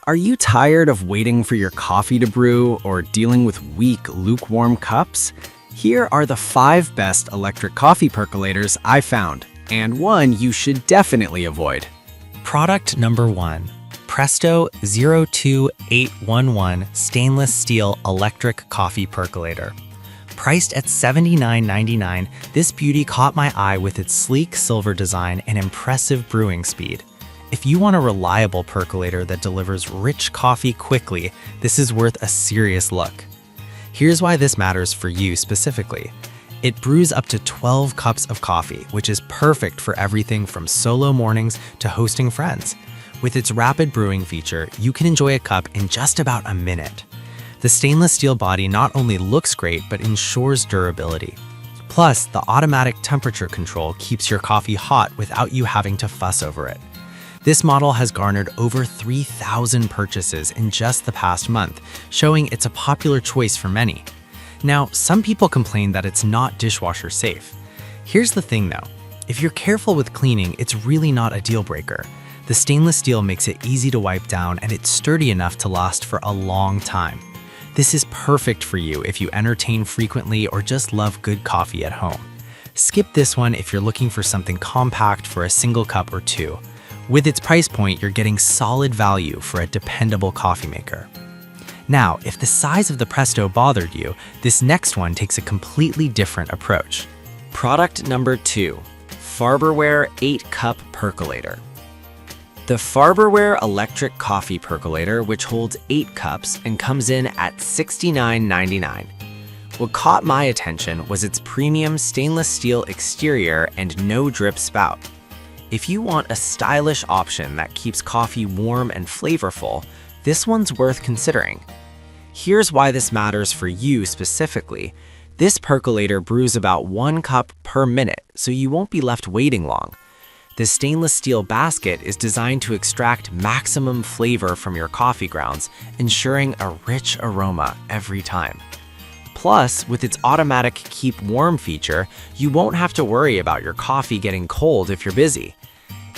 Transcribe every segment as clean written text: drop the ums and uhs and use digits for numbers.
Are you tired of waiting for your coffee to brew or dealing with weak, lukewarm cups? Here are the 5 best electric coffee percolators I found, and one you should definitely avoid. Product number 1. Presto 02811 Stainless Steel Electric Coffee Percolator. Priced at $79.99, this beauty caught my eye with its sleek silver design and impressive brewing speed. If you want a reliable percolator that delivers rich coffee quickly, this is worth a serious look. Here's why this matters for you specifically. It brews up to 12 cups of coffee, which is perfect for everything from solo mornings to hosting friends. With its rapid brewing feature, you can enjoy a cup in just about a minute. The stainless steel body not only looks great, but ensures durability. Plus, the automatic temperature control keeps your coffee hot without you having to fuss over it. This model has garnered over 3,000 purchases in just the past month, showing it's a popular choice for many. Now, some people complain that it's not dishwasher safe. Here's the thing though, if you're careful with cleaning, it's really not a deal breaker. The stainless steel makes it easy to wipe down and it's sturdy enough to last for a long time. This is perfect for you if you entertain frequently or just love good coffee at home. Skip this one if you're looking for something compact for a single cup or two. With its price point, you're getting solid value for a dependable coffee maker. Now, if the size of the Presto bothered you, this next one takes a completely different approach. Product number 2. Farberware 8-Cup Percolator. The farberware electric coffee percolator, which holds 8 cups and comes in at $69.99. What caught my attention was its premium stainless steel exterior and no-drip spout. If you want a stylish option that keeps coffee warm and flavorful, this one's worth considering. Here's why this matters for you specifically. This percolator brews about 1 cup per minute, so you won't be left waiting long. The stainless steel basket is designed to extract maximum flavor from your coffee grounds, ensuring a rich aroma every time. Plus, with its automatic keep warm feature, you won't have to worry about your coffee getting cold if you're busy.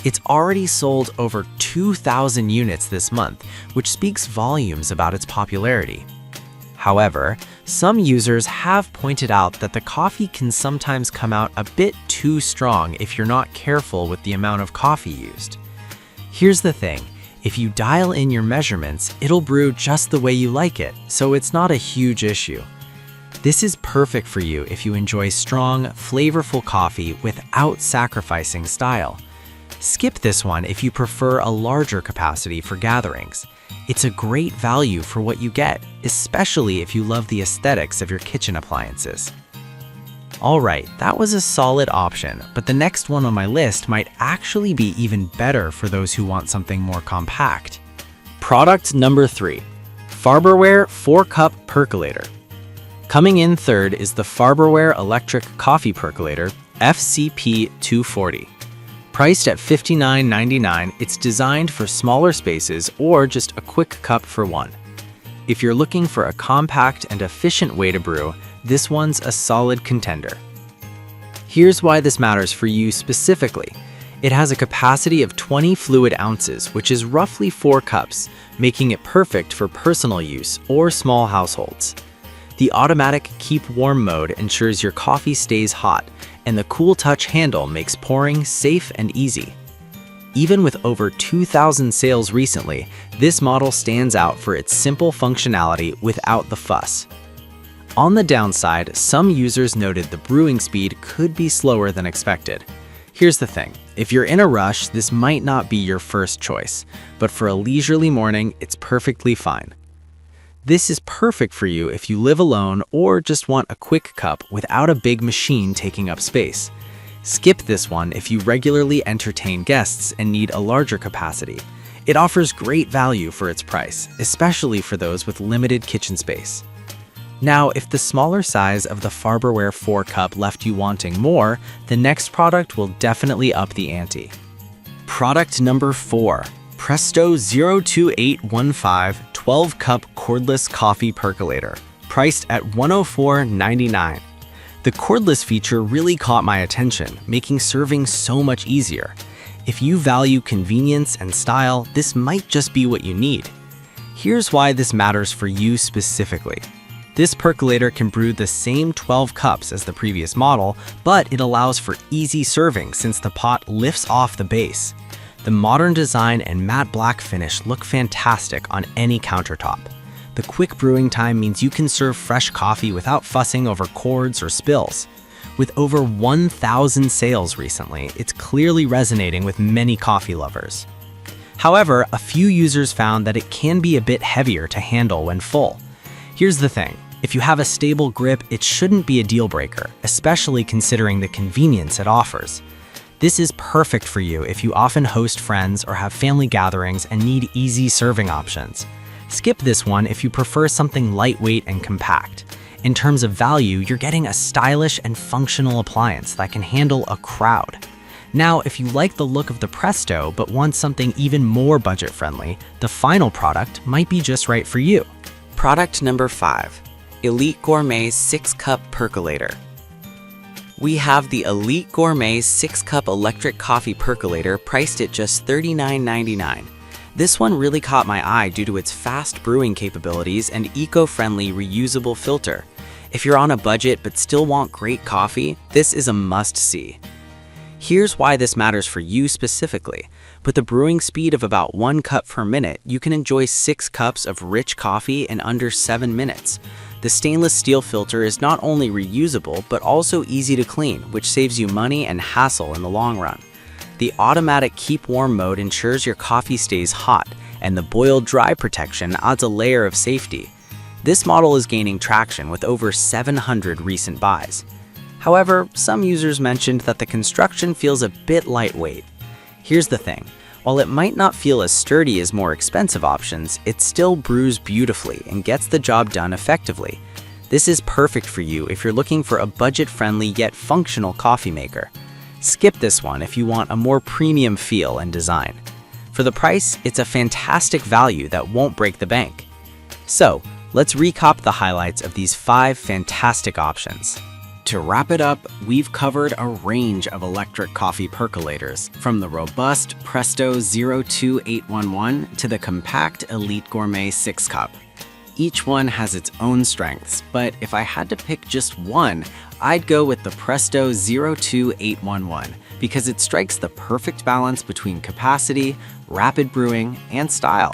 It's already sold over 2,000 units this month, which speaks volumes about its popularity. However, some users have pointed out that the coffee can sometimes come out a bit too strong if you're not careful with the amount of coffee used. Here's the thing, if you dial in your measurements, it'll brew just the way you like it, so it's not a huge issue. This is perfect for you if you enjoy strong, flavorful coffee without sacrificing style. Skip this one if you prefer a larger capacity for gatherings. It's a great value for what you get, especially if you love the aesthetics of your kitchen appliances. Alright, that was a solid option, but the next one on my list might actually be even better for those who want something more compact. Product number 3. Farberware 4-Cup Percolator. Coming in third is the Farberware Electric Coffee Percolator FCP 240. Priced at $59.99, it's designed for smaller spaces or just a quick cup for one. If you're looking for a compact and efficient way to brew, this one's a solid contender. Here's why this matters for you specifically. It has a capacity of 20 fluid ounces, which is roughly 4 cups, making it perfect for personal use or small households. The automatic keep warm mode ensures your coffee stays hot, and the cool touch handle makes pouring safe and easy. Even with over 2,000 sales recently, this model stands out for its simple functionality without the fuss. On the downside, some users noted the brewing speed could be slower than expected. Here's the thing, if you're in a rush, this might not be your first choice, but for a leisurely morning, it's perfectly fine. This is perfect for you if you live alone or just want a quick cup without a big machine taking up space. Skip this one if you regularly entertain guests and need a larger capacity. It offers great value for its price, especially for those with limited kitchen space. Now, if the smaller size of the Farberware 4-Cup left you wanting more, the next product will definitely up the ante. Product number 4. Presto 02815 12-Cup Cordless Coffee Percolator, priced at $104.99. The cordless feature really caught my attention, making serving so much easier. If you value convenience and style, this might just be what you need. Here's why this matters for you specifically. This percolator can brew the same 12 cups as the previous model, but it allows for easy serving since the pot lifts off the base. The modern design and matte black finish look fantastic on any countertop. The quick brewing time means you can serve fresh coffee without fussing over cords or spills. With over 1,000 sales recently, it's clearly resonating with many coffee lovers. However, a few users found that it can be a bit heavier to handle when full. Here's the thing. If you have a stable grip, it shouldn't be a deal breaker, especially considering the convenience it offers. This is perfect for you if you often host friends or have family gatherings and need easy serving options. Skip this one if you prefer something lightweight and compact. In terms of value, you're getting a stylish and functional appliance that can handle a crowd. Now, if you like the look of the Presto but want something even more budget-friendly, the final product might be just right for you. Product number 5. Elite Gourmet 6-Cup Percolator. We have the Elite Gourmet 6-Cup Electric Coffee Percolator priced at just $39.99. This one really caught my eye due to its fast brewing capabilities and eco-friendly reusable filter. If you're on a budget but still want great coffee, this is a must-see. Here's why this matters for you specifically. With a brewing speed of about 1 cup per minute, you can enjoy 6 cups of rich coffee in under 7 minutes. The stainless steel filter is not only reusable, but also easy to clean, which saves you money and hassle in the long run. The automatic keep warm mode ensures your coffee stays hot, and the boil dry protection adds a layer of safety. This model is gaining traction with over 700 recent buys. However, some users mentioned that the construction feels a bit lightweight. Here's the thing. While it might not feel as sturdy as more expensive options, it still brews beautifully and gets the job done effectively. This is perfect for you if you're looking for a budget-friendly yet functional coffee maker. Skip this one if you want a more premium feel and design. For the price, it's a fantastic value that won't break the bank. So, let's recap the highlights of these 5 fantastic options. To wrap it up, we've covered a range of electric coffee percolators, from the robust Presto 02811 to the compact Elite Gourmet 6-Cup. Each one has its own strengths, but if I had to pick just one, I'd go with the Presto 02811 because it strikes the perfect balance between capacity, rapid brewing, and style.